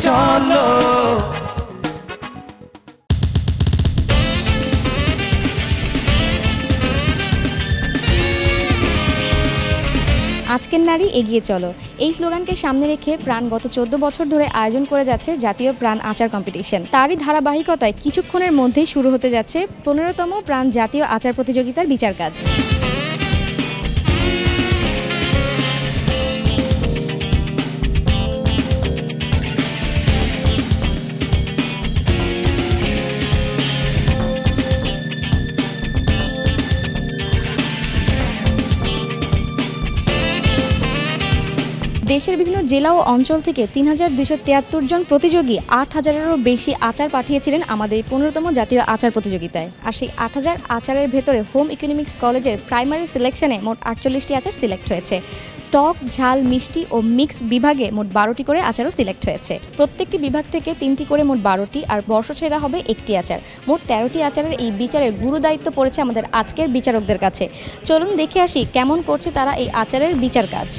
চলো। আজকের নারী এগিয়ে চলো, এই স্লোগানকে সামনে রেখে প্রাণ গত 14 বছর ধরে আয়োজন করে যাচ্ছে জাতীয় প্রাণ আচার কম্পিটিশন। তারই ধারাবাহিকতায় কিছুক্ষণের মধ্যেই শুরু হতে যাচ্ছে 15তম প্রাণ জাতীয় আচার প্রতিযোগিতার বিচার কাজ। দেশের বিভিন্ন জেলা ও অঞ্চল থেকে ৩,২৭৩ জন প্রতিযোগী ৮,০০০-এরও বেশি আচার পাঠিয়েছিলেন আমাদের 15তম জাতীয় আচার প্রতিযোগিতায়। আর সেই ৮,০০০ আচারের ভেতরে হোম ইকোনমিক্স কলেজের প্রাইমারি সিলেকশনে মোট ৪৮টি আচার সিলেক্ট হয়েছে। টক, ঝাল, মিষ্টি ও মিক্স বিভাগে মোট 12টি করে আচারও সিলেক্ট হয়েছে। প্রত্যেকটি বিভাগ থেকে 3টি করে মোট 12টি, আর বর্ষসেরা হবে 1টি আচার। মোট 13টি আচারের এই বিচারের গুরু দায়িত্ব পড়েছে আমাদের আজকের বিচারকদের কাছে। চলুন দেখে আসি কেমন করছে তারা এই আচারের বিচার কাজ।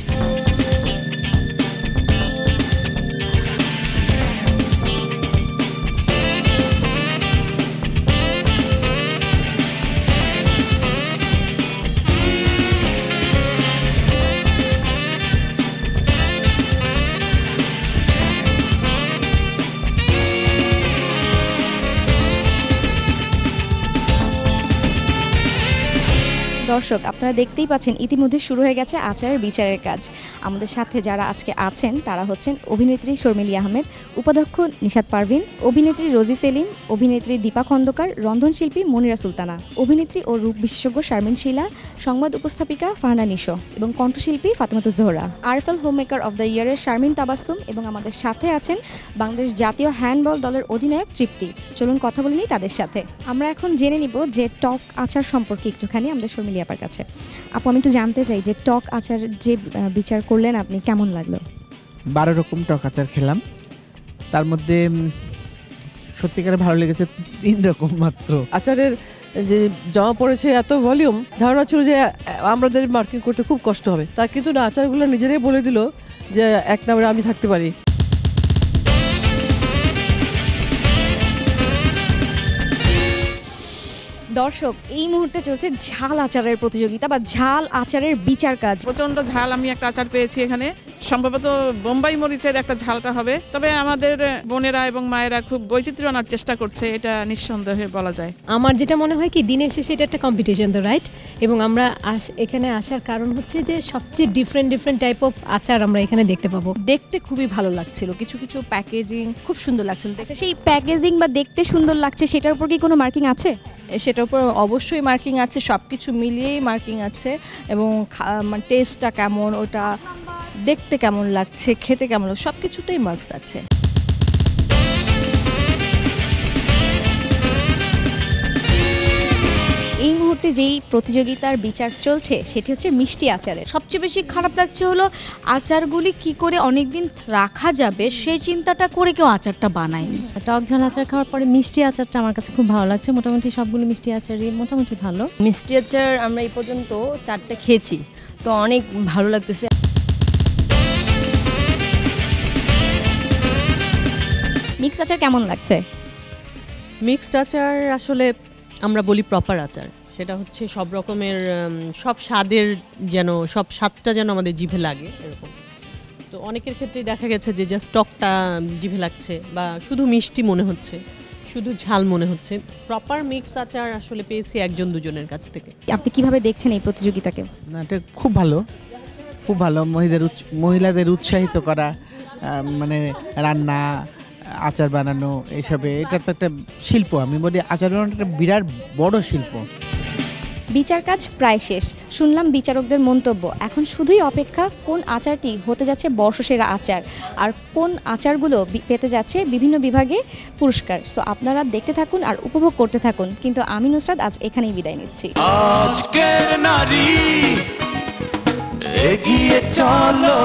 দর্শক, আপনারা দেখতেই পাচ্ছেন ইতিমধ্যে শুরু হয়ে গেছে আচারের বিচারের কাজ। আমাদের সাথে যারা আজকে আছেন তারা হচ্ছেন অভিনেত্রী শর্মিলী আহমেদ, উপাধ্যক্ষ নিশাত পারভিন, অভিনেত্রী রোজি সেলিম, অভিনেত্রী দীপা খন্দকার, রন্ধনশিল্পী মনিরা সুলতানা, অভিনেত্রী ও রূপ বিশেষজ্ঞ শারমিন শিলা, সংবাদ উপস্থাপিকা ফারহানা নিশো এবং কণ্ঠশিল্পী Fatematuz Zohra, RFL home maker of the ইয়ারের শারমিন তাবাসসুম এবং আমাদের সাথে আছেন বাংলাদেশ জাতীয় হ্যান্ডবল দলের অধিনায়ক তৃপ্তি। চলুন কথা বলে নিই তাদের সাথে। আমরা এখন জেনে নিব যে টক আচার সম্পর্কে একটুখানি আমাদের শর্মিলী আপার কাছে। আপু, আমি একটু জানতে চাই যে টক আচার যে বিচার করলেন আপনি, কেমন লাগলো? 12 রকম টক আচার খেলাম, তার মধ্যে সত্যিকারে ভালো লেগেছে 3 রকম মাত্র। আচারের যে জমা পড়েছে এত ভলিউম, ধারণা ছিল যে আমাদের মার্কিং করতে খুব কষ্ট হবে, তা কিন্তু না, আচারগুলো নিজেরাই বলে দিল যে 1 নম্বরে আমি থাকতে পারি। দর্শক, এই মুহূর্তে চলছে ঝাল আচারের প্রতিযোগিতা বা ঝাল আচারের বিচার কাজ। প্রচন্ড ঝাল আমি একটা আচার পেয়েছি এখানে, সম্ভবত বোম্বাই মরিচের একটা ঝালটা হবে। তবে আমাদের বোনেরা এবং মায়েরা খুব বৈচিত্র্য আনার চেষ্টা করছে, এটা নিঃসন্দেহে বলা যায়। আমার যেটা মনে হয় কি, দিনের শেষে এটা একটা কম্পিটিশন, তো রাইট। এবং আমরা এখানে আসার কারণ হচ্ছে যে সবচেয়ে ডিফারেন্ট টাইপ অফ আচার আমরা এখানে দেখতে পাবো। দেখতে খুবই ভালো লাগছিল, কিছু কিছু প্যাকেজিং খুব সুন্দর লাগছিল। আচ্ছা, সেই প্যাকেজিং বা দেখতে সুন্দর লাগছে সেটার উপর কি কোনো মার্কিং আছে? সেটার উপর অবশ্যই মার্কিং আছে, সব কিছু মিলিয়েই মার্কিং আছে। এবং মানে টেস্টটা কেমন, ওটা দেখতে কেমন লাগছে, খেতে কেমন লাগছে, সব কিছুতেই মার্কস আছে। এই মুহূর্তে যেই প্রতিযোগিতার বিচার চলছে সেটি হচ্ছে মিষ্টি আচারের। সবচেয়ে বেশি খারাপ লাগছে হলো আচারগুলি কি করে অনেকদিন রাখা যাবে সেই চিন্তাটা করে কেউ আচারটা বানায়নি। টক ঝাল আচার খাওয়ার পরে মিষ্টি আচারটা আমার কাছে খুব ভালো লাগছে। মোটামুটি সবগুলো মিষ্টি আচারই মোটামুটি ভালো। মিষ্টি আচার আমরা এই পর্যন্ত 4টা খেয়েছি, তো অনেক ভালো লাগতেছে। মিক্স আচার কেমন লাগছে? মিক্সড আচার আসলে আমরা বলি প্রপার আচার, সেটা হচ্ছে সব রকমের সব স্বাদের যেন সব স্বাদটা যেন আমাদের জিভে লাগে এরকম। তো অনেকের ক্ষেত্রে দেখা গেছে যে জাস্ট টকটা জিভে লাগছে বা শুধু মিষ্টি মনে হচ্ছে, শুধু ঝাল মনে হচ্ছে। প্রপার মিক্স আচার আসলে পেয়েছি 1-2 জনের কাছ থেকে। আপনি কিভাবে দেখছেন এই প্রতিযোগিতাকে? না, এটা খুব ভালো, খুব ভালো। মহিলাদের উৎসাহিত করা, মানে রান্না, আচার বানানো, এইসবে এটা তো একটা শিল্প। আমি বলি আচার বানানোটা একটা বিরাট বড় শিল্প। বিচার কাজ প্রায় শেষ, শুনলাম বিচারকদের মন্তব্য। এখন শুধুই অপেক্ষা কোন আচারটি হতে যাচ্ছে বর্ষসেরা আচার, আর কোন আচারগুলো পেতে যাচ্ছে বিভিন্ন বিভাগে পুরস্কার। সো আপনারা দেখতে থাকুন আর উপভোগ করতে থাকুন। কিন্তু আমি নুসরাত আজ এখানেই বিদায় নিচ্ছি। আজকের নারী এগিয়ে চলো।